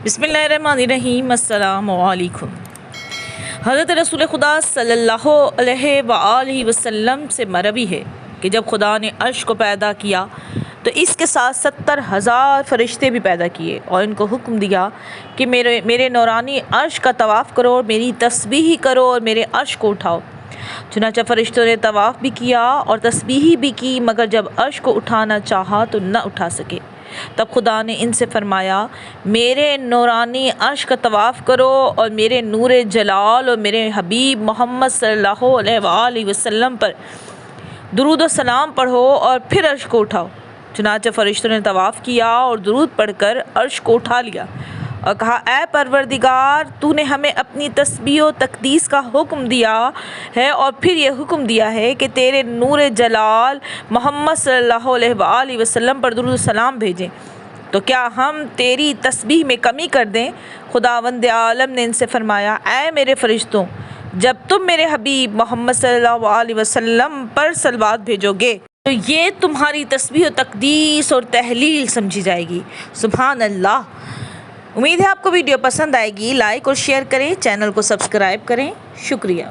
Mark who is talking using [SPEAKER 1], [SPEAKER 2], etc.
[SPEAKER 1] بسم اللہ الرحمن الرحیم۔ السلام علیکم۔ حضرت رسول خدا صلی اللہ علیہ وآلہ وسلم سے مروی ہے کہ جب خدا نے عرش کو پیدا کیا تو اس کے ساتھ 70,000 فرشتے بھی پیدا کیے اور ان کو حکم دیا کہ میرے نورانی عرش کا طواف کرو اور میری تسبیح کرو اور میرے عرش کو اٹھاؤ۔ چنانچہ فرشتوں نے طواف بھی کیا اور تسبیح بھی کی، مگر جب عرش کو اٹھانا چاہا تو نہ اٹھا سکے۔ تب خدا نے ان سے فرمایا، میرے نورانی عرش کا طواف کرو اور میرے نور جلال اور میرے حبیب محمد صلی اللہ علیہ وآلہ وسلم پر درود و سلام پڑھو اور پھر عرش کو اٹھاؤ۔ چنانچہ فرشتوں نے طواف کیا اور درود پڑھ کر عرش کو اٹھا لیا اور کہا، اے پروردگار، تو نے ہمیں اپنی تسبیح و تقدیس کا حکم دیا ہے اور پھر یہ حکم دیا ہے کہ تیرے نور جلال محمد صلی اللہ علیہ وآلہ وسلم پر درود و سلام بھیجیں، تو کیا ہم تیری تسبیح میں کمی کر دیں؟ خداوند عالم نے ان سے فرمایا، اے میرے فرشتوں، جب تم میرے حبیب محمد صلی اللہ علیہ وسلم پر صلوات بھیجو گے تو یہ تمہاری تسبیح و تقدیس اور تحلیل سمجھی جائے گی۔ سبحان اللہ۔ امید ہے آپ کو ویڈیو پسند آئے گی۔ لائک اور شیئر کریں، چینل کو سبسکرائب کریں۔ شکریہ۔